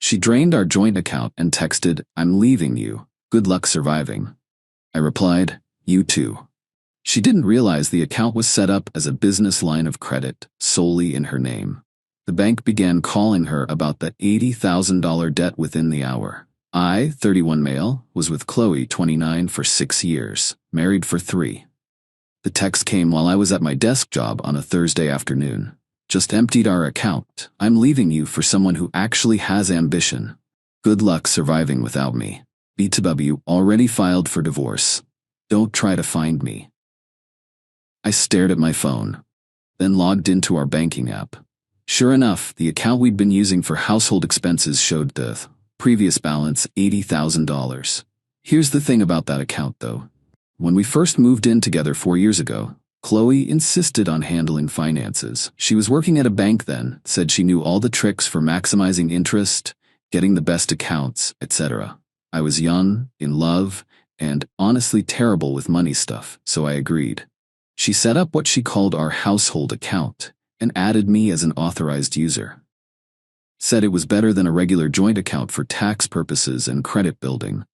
She drained our joint account and texted, "I'm leaving you. Good luck surviving." I replied, "You too." She didn't realize the account was set up as a business line of credit, solely in her name. The bank began calling her about the $80,000 debt within the hour. I, 31 male, was with Qley, 29, for 6 years, married for 3. The text came while I was at my desk job on a Thursday afternoon. "Just emptied our account. I'm leaving you for someone who actually has ambition. Good luck surviving without me. BTW already filed for divorce. Don't try to find me." I stared at my phone, then logged into our banking app. Sure enough, the account we'd been using for household expenses showed the previous balance, $80,000. Here's the thing about that account, though. When we first moved in together 4 years ago, Qley insisted on handling finances. She was working at a bank then, said she knew all the tricks for maximizing interest, getting the best accounts, etc. I was young, in love, and honestly terrible with money stuff, so I agreed. She set up what she called our household account and added me as an authorized user. Said it was better than a regular joint account for tax purposes and credit building.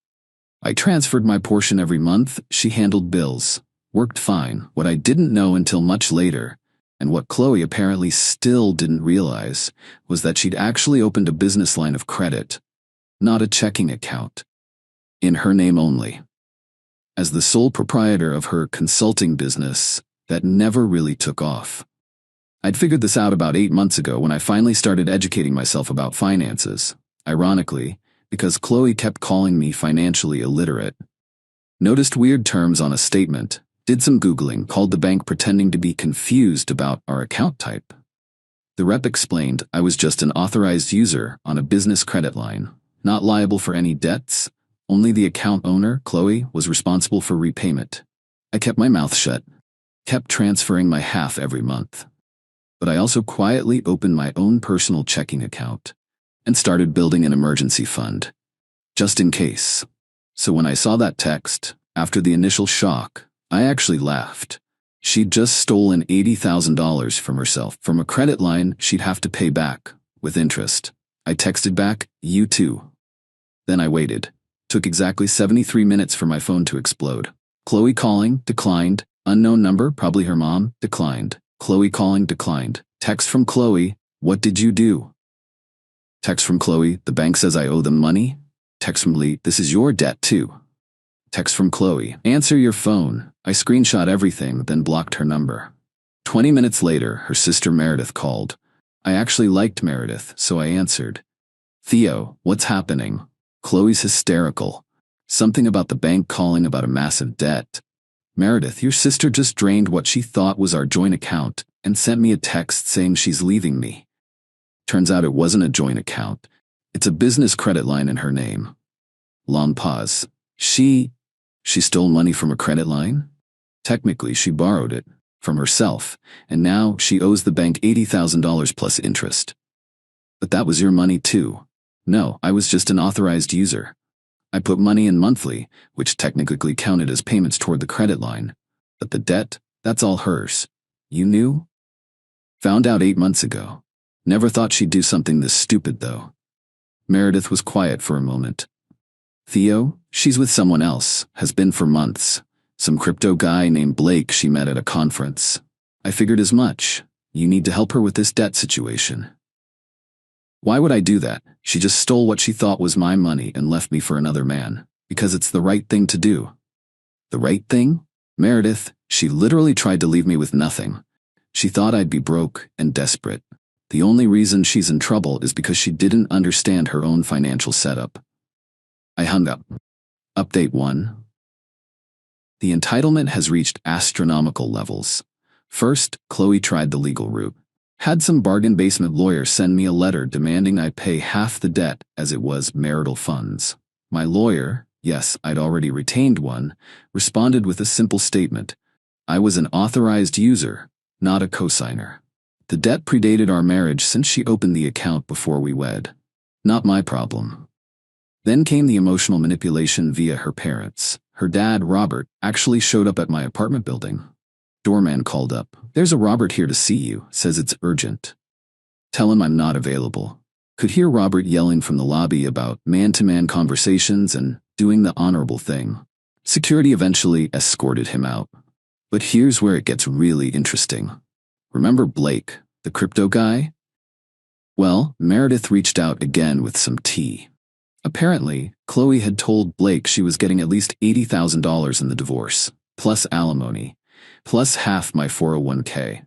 I transferred my portion every month, she handled bills. Worked fine. What I didn't know until much later, and what Qley apparently still didn't realize, was that she'd actually opened a business line of credit, not a checking account, in her name only. As the sole proprietor of her consulting business, that never really took off. I'd figured this out about 8 months ago when I finally started educating myself about finances, ironically, because Qley kept calling me financially illiterate. Noticed weird terms on a statement, did some Googling, called the bank pretending to be confused about our account type. The rep explained I was just an authorized user on a business credit line, not liable for any debts, only the account owner, Qley, was responsible for repayment. I kept my mouth shut, kept transferring my half every month. But I also quietly opened my own personal checking account and started building an emergency fund, just in case. So when I saw that text, after the initial shock, I actually laughed. She'd just stolen $80,000 from herself, from a credit line she'd have to pay back, with interest. I texted back, "You too." Then I waited. Took exactly 73 minutes for my phone to explode. Qley calling, declined. Unknown number, probably her mom, declined. Qley calling, declined. Text from Qley, "What did you do?" Text from Qley, "The bank says I owe them money." Text from Lee, "This is your debt too." Text from Qley, "Answer your phone." I screenshot everything, then blocked her number. 20 minutes later, her sister Meredith called. I actually liked Meredith, so I answered. "Theo, what's happening?" Qley's hysterical. Something about the bank calling about a massive debt. "Meredith, your sister just drained what she thought was our joint account and sent me a text saying she's leaving me." Turns out it wasn't a joint account. It's a business credit line in her name. Long pause. She stole money from a credit line? Technically, she borrowed it from herself, and now she owes the bank $80,000 plus interest. But that was your money too. No, I was just an authorized user. I put money in monthly, which technically counted as payments toward the credit line. But the debt, that's all hers. You knew? Found out 8 months ago. Never thought she'd do something this stupid, though. Meredith was quiet for a moment. "Theo, she's with someone else, has been for months. Some crypto guy named Blake she met at a conference. I figured as much. You need to help her with this debt situation." Why would I do that? She just stole what she thought was my money and left me for another man. Because it's the right thing to do. The right thing? Meredith, she literally tried to leave me with nothing. She thought I'd be broke and desperate. The only reason she's in trouble is because she didn't understand her own financial setup. I hung up. Update 1. The entitlement has reached astronomical levels. First, Qley tried the legal route. Had some bargain basement lawyer send me a letter demanding I pay half the debt as it was marital funds. My lawyer, yes, I'd already retained one, responded with a simple statement. I was an authorized user, not a cosigner. The debt predated our marriage since she opened the account before we wed. Not my problem. Then came the emotional manipulation via her parents. Her dad, Robert, actually showed up at my apartment building. Doorman called up. "There's a Robert here to see you, says it's urgent. Tell him I'm not available." Could hear Robert yelling from the lobby about man-to-man conversations and doing the honorable thing. Security eventually escorted him out. But here's where it gets really interesting. Remember Blake, the crypto guy? Well, Meredith reached out again with some tea. Apparently, Qley had told Blake she was getting at least $80,000 in the divorce, plus alimony, plus half my 401k.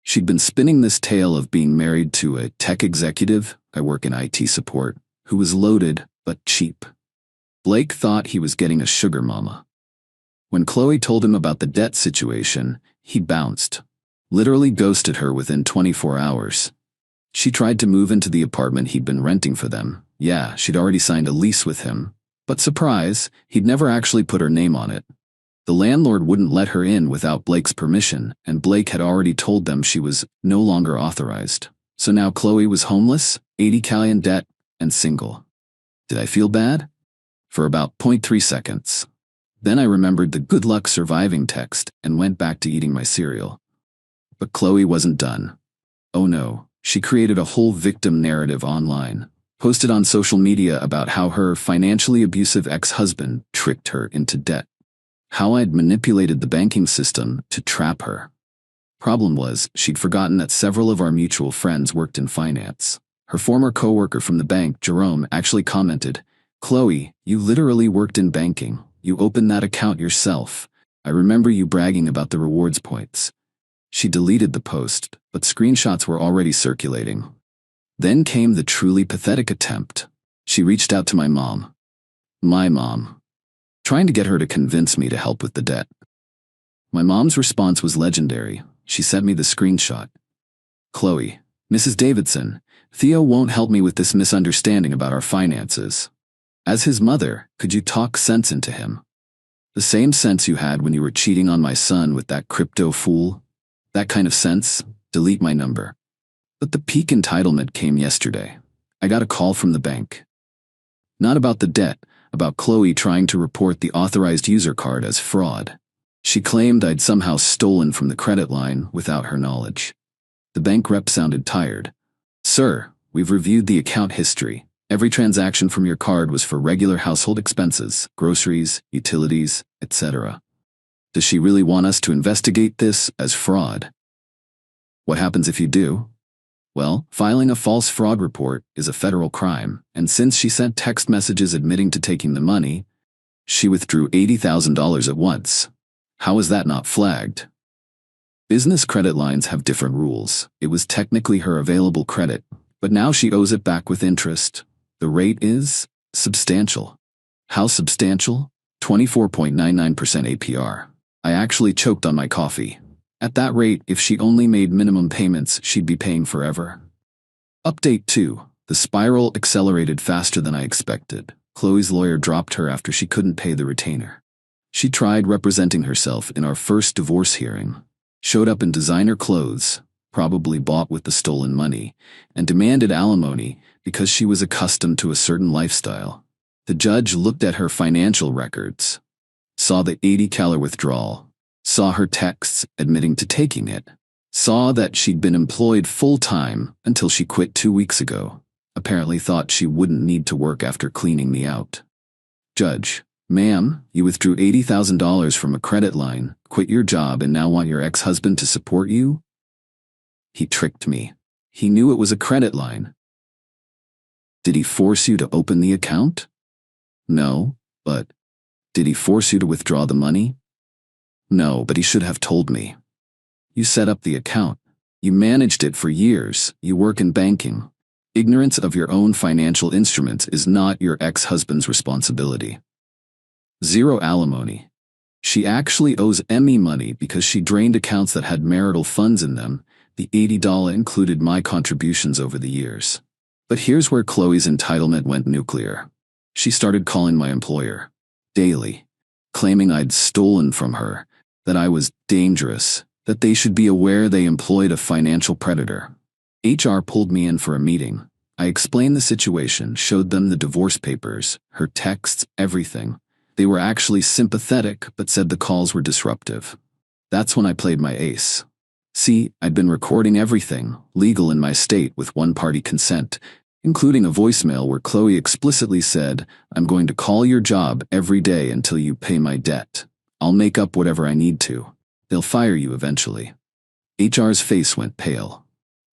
She'd been spinning this tale of being married to a tech executive, I work in IT support, who was loaded but cheap. Blake thought he was getting a sugar mama. When Qley told him about the debt situation, he bounced, literally ghosted her within 24 hours. She tried to move into the apartment he'd been renting for them. Yeah, she'd already signed a lease with him. But surprise, he'd never actually put her name on it. The landlord wouldn't let her in without Blake's permission, and Blake had already told them she was no longer authorized. So now Qley was homeless, 80K in debt, and single. Did I feel bad? For about 0.3 seconds. Then I remembered the good luck surviving text and went back to eating my cereal. But Qley wasn't done. Oh no, she created a whole victim narrative online, posted on social media about how her financially abusive ex-husband tricked her into debt. How I'd manipulated the banking system to trap her. Problem was, she'd forgotten that several of our mutual friends worked in finance. Her former coworker from the bank, Jerome, actually commented, "Qley, you literally worked in banking. You opened that account yourself. I remember you bragging about the rewards points." She deleted the post, but screenshots were already circulating. Then came the truly pathetic attempt. She reached out to my mom. My mom. Trying to get her to convince me to help with the debt. My mom's response was legendary. She sent me the screenshot. "Qley, Mrs. Davidson, Theo won't help me with this misunderstanding about our finances. As his mother, could you talk sense into him? The same sense you had when you were cheating on my son with that crypto fool? That kind of sense? Delete my number." But the peak entitlement came yesterday. I got a call from the bank. Not about the debt, about Qley trying to report the authorized user card as fraud. She claimed I'd somehow stolen from the credit line without her knowledge. The bank rep sounded tired. "Sir, we've reviewed the account history. Every transaction from your card was for regular household expenses, groceries, utilities, etc. Does she really want us to investigate this as fraud?" "What happens if you do?" "Well, filing a false fraud report is a federal crime, and since she sent text messages admitting to taking the money, she withdrew $80,000 at once. How is that not flagged?" Business credit lines have different rules. It was technically her available credit, but now she owes it back with interest. The rate is substantial. How substantial? 24.99% APR. I actually choked on my coffee. At that rate, if she only made minimum payments, she'd be paying forever. Update 2. The spiral accelerated faster than I expected. Qley's lawyer dropped her after she couldn't pay the retainer. She tried representing herself in our first divorce hearing, showed up in designer clothes, probably bought with the stolen money, and demanded alimony because she was accustomed to a certain lifestyle. The judge looked at her financial records, saw the $80,000 withdrawal, saw her texts admitting to taking it, saw that she'd been employed full-time until she quit 2 weeks ago, apparently thought she wouldn't need to work after cleaning me out. "Judge, ma'am, you withdrew $80,000 from a credit line, quit your job, and now want your ex-husband to support you?" He tricked me. He knew it was a credit line. "Did he force you to open the account?" "No, but did he force you to withdraw the money?" "No, but he should have told me. You set up the account. You managed it for years. You work in banking. Ignorance of your own financial instruments is not your ex-husband's responsibility." 0 alimony. She actually owes Emmy money because she drained accounts that had marital funds in them. The $80 included my contributions over the years. But here's where Qley's entitlement went nuclear. She started calling my employer daily, claiming I'd stolen from her, that I was dangerous, that they should be aware they employed a financial predator. HR pulled me in for a meeting. I explained the situation, showed them the divorce papers, her texts, everything. They were actually sympathetic, but said the calls were disruptive. That's when I played my ace. See, I'd been recording everything, legal in my state with one-party consent. including a voicemail where Qley explicitly said, "I'm going to call your job every day until you pay my debt. I'll make up whatever I need to. They'll fire you eventually." HR's face went pale.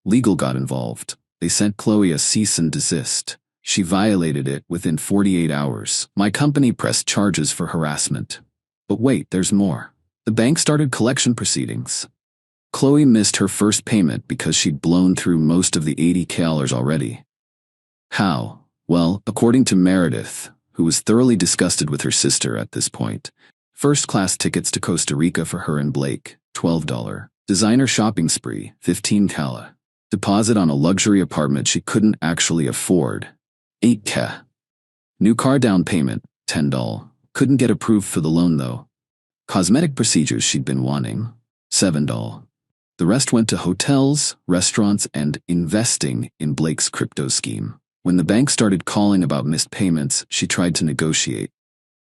Legal got involved. They sent Qley a cease and desist. She violated it within 48 hours. My company pressed charges for harassment. But wait, there's more. The bank started collection proceedings. Qley missed her first payment because she'd blown through most of the $80,000 already. How? Well, according to Meredith, who was thoroughly disgusted with her sister at this point, first-class tickets to Costa Rica for her and Blake, $12. Designer shopping spree, $15,000. Deposit on a luxury apartment she couldn't actually afford, $8,000. New car down payment, $10. Couldn't get approved for the loan though. Cosmetic procedures she'd been wanting, $7. The rest went to hotels, restaurants, and investing in Blake's crypto scheme. When the bank started calling about missed payments, she tried to negotiate.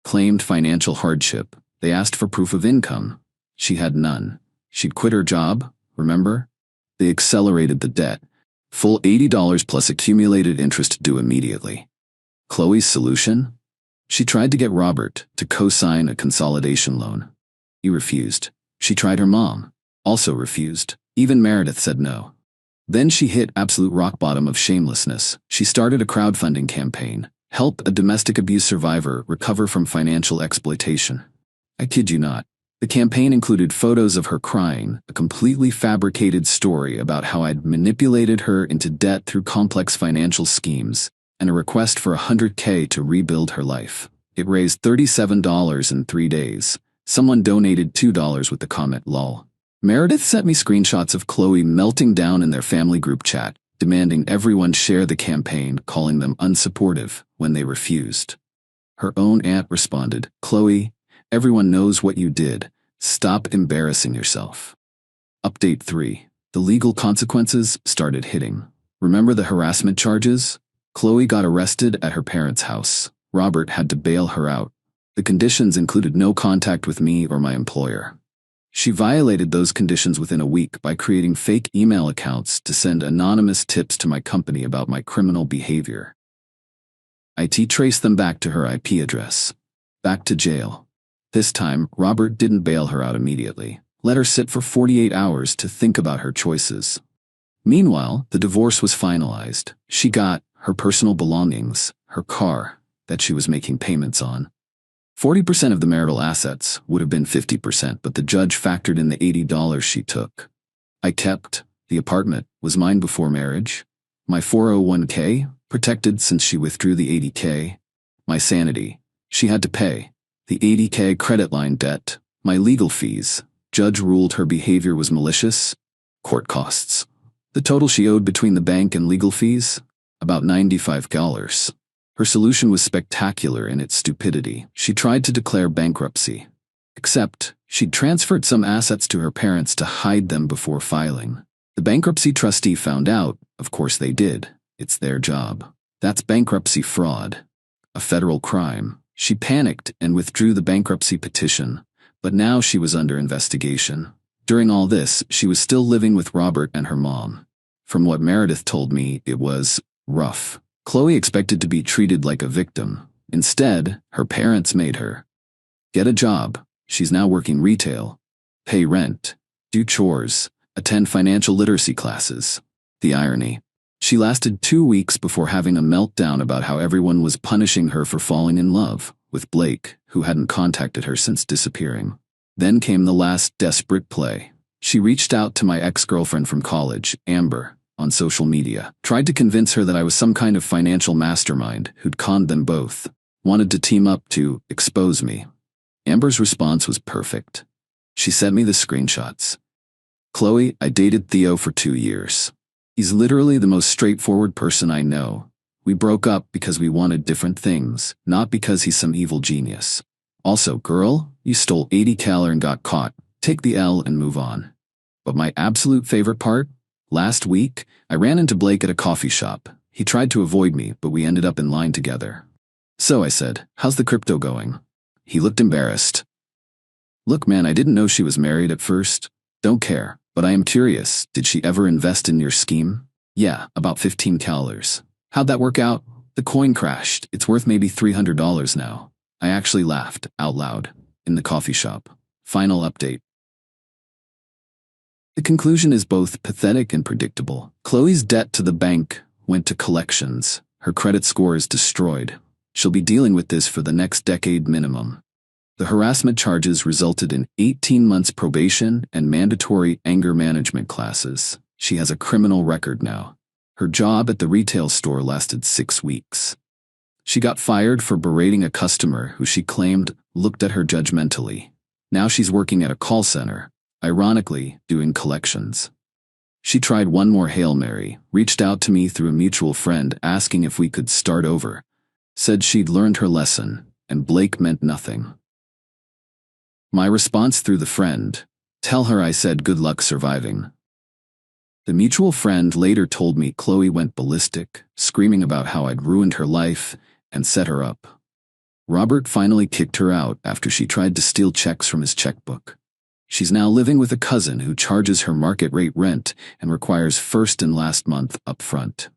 Claimed financial hardship. They asked for proof of income. She had none. She'd quit her job, remember? They accelerated the debt. Full $80 plus accumulated interest due immediately. Qley's solution? She tried to get Robert to co-sign a consolidation loan. He refused. She tried her mom. Also refused. Even Meredith said no. Then she hit absolute rock bottom of shamelessness. She started a crowdfunding campaign. Help a domestic abuse survivor recover from financial exploitation. I kid you not. The campaign included photos of her crying, a completely fabricated story about how I'd manipulated her into debt through complex financial schemes, and a request for $100K to rebuild her life. It raised $37 in 3 days. Someone donated $2 with the comment lol. Meredith sent me screenshots of Qley melting down in their family group chat, demanding everyone share the campaign, calling them unsupportive when they refused. Her own aunt responded, "Qley, everyone knows what you did. Stop embarrassing yourself." Update 3. The legal consequences started hitting. Remember the harassment charges? Qley got arrested at her parents' house. Robert had to bail her out. The conditions included no contact with me or my employer. She violated those conditions within a week by creating fake email accounts to send anonymous tips to my company about my criminal behavior. IT traced them back to her IP address. Back to jail. This time, Robert didn't bail her out immediately. Let her sit for 48 hours to think about her choices. Meanwhile, the divorce was finalized. She got her personal belongings, her car, that she was making payments on. 40% of the marital assets would have been 50%, but the judge factored in the $80 she took. I kept. The apartment was mine before marriage. My 401k, protected since she withdrew the $80K. My sanity. She had to pay. The $80K credit line debt. My legal fees. Judge ruled her behavior was malicious. Court costs. The total she owed between the bank and legal fees? About $95. Her solution was spectacular in its stupidity. She tried to declare bankruptcy. Except, she'd transferred some assets to her parents to hide them before filing. The bankruptcy trustee found out, of course they did. It's their job. That's bankruptcy fraud. A federal crime. She panicked and withdrew the bankruptcy petition, but now she was under investigation. During all this, she was still living with Robert and her mom. From what Meredith told me, it was rough. Qley expected to be treated like a victim. Instead, her parents made her get a job. She's now working retail, pay rent, do chores, attend financial literacy classes. The irony. She lasted 2 weeks before having a meltdown about how everyone was punishing her for falling in love with Blake, who hadn't contacted her since disappearing. Then came the last desperate play. She reached out to my ex-girlfriend from college, Amber, on social media, tried to convince her that I was some kind of financial mastermind who'd conned them both, wanted to team up to expose me. Amber's response was perfect. She sent me the screenshots. "Qley, I dated Theo for 2 years. He's literally the most straightforward person I know. We broke up because we wanted different things, not because he's some evil genius. Also, girl, you stole $80K and got caught. Take the L and move on." But my absolute favorite part? Last week, I ran into Blake at a coffee shop. He tried to avoid me, but we ended up in line together. So I said, "How's the crypto going?" He looked embarrassed. "Look, man, I didn't know she was married at first. Don't care, but I am curious. Did she ever invest in your scheme?" "Yeah, about $15K. How'd that work out? The coin crashed. It's worth maybe $300 now. I actually laughed out loud in the coffee shop. Final update. The conclusion is both pathetic and predictable. Qley's debt to the bank went to collections. Her credit score is destroyed. She'll be dealing with this for the next decade minimum. The harassment charges resulted in 18 months probation and mandatory anger management classes. She has a criminal record now. Her job at the retail store lasted 6 weeks. She got fired for berating a customer who she claimed looked at her judgmentally. Now she's working at a call center, ironically doing collections. She tried one more Hail Mary, reached out to me through a mutual friend asking if we could start over, said she'd learned her lesson, and Blake meant nothing. My response through the friend, tell her I said good luck surviving. The mutual friend later told me Qley went ballistic, screaming about how I'd ruined her life and set her up. Robert finally kicked her out after she tried to steal checks from his checkbook. She's now living with a cousin who charges her market rate rent and requires first and last month up front.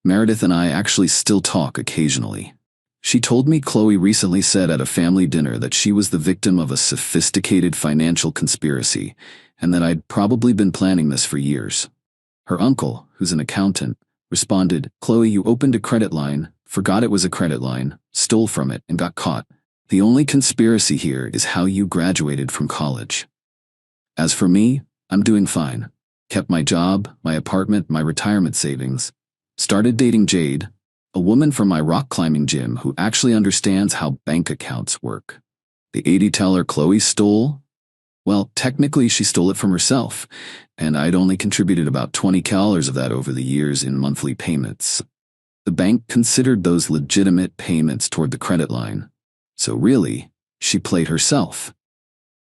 Meredith and I actually still talk occasionally. She told me Qley recently said at a family dinner that she was the victim of a sophisticated financial conspiracy and that I'd probably been planning this for years. Her uncle, who's an accountant, responded, "Qley, you opened a credit line, forgot it was a credit line, stole from it, and got caught. The only conspiracy here is how you graduated from college. As for me, I'm doing fine. Kept my job, my apartment, my retirement savings. Started dating Jade, a woman from my rock climbing gym who actually understands how bank accounts work. The $80 teller Qley stole? Well, technically she stole it from herself, and I'd only contributed about $20 of that over the years in monthly payments. The bank considered those legitimate payments toward the credit line. So really, she played herself.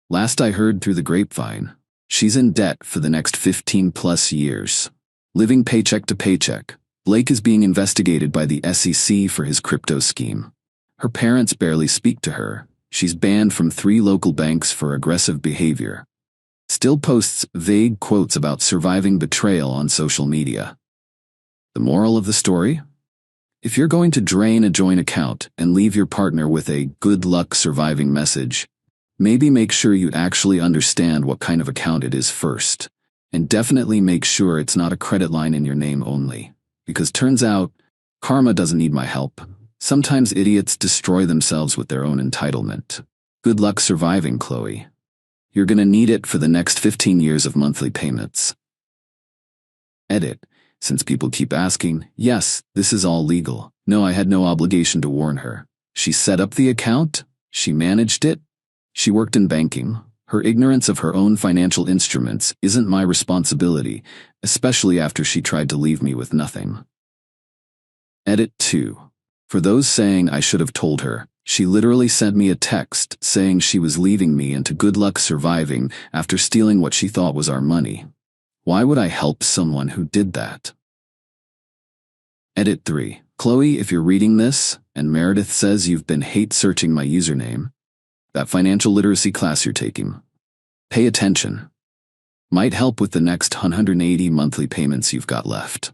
Last I heard through the grapevine, she's in debt for the next 15+ years. Living paycheck to paycheck, Blake is being investigated by the SEC for his crypto scheme. Her parents barely speak to her. She's banned from 3 local banks for aggressive behavior. Still posts vague quotes about surviving betrayal on social media. The moral of the story? If you're going to drain a joint account and leave your partner with a good luck surviving message, maybe make sure you actually understand what kind of account it is first. And definitely make sure it's not a credit line in your name only. Because turns out, karma doesn't need my help. Sometimes idiots destroy themselves with their own entitlement. Good luck surviving, Qley. You're gonna need it for the next 15 years of monthly payments. Edit. Since people keep asking, yes, this is all legal. No, I had no obligation to warn her. She set up the account. She managed it. She worked in banking. Her ignorance of her own financial instruments isn't my responsibility, especially after she tried to leave me with nothing. Edit 2. For those saying I should have told her, she literally sent me a text saying she was leaving me and to good luck surviving after stealing what she thought was our money. Why would I help someone who did that? Edit 3. Qley, if you're reading this, and Meredith says you've been hate-searching my username, that financial literacy class you're taking, pay attention. Might help with the next 180 monthly payments you've got left.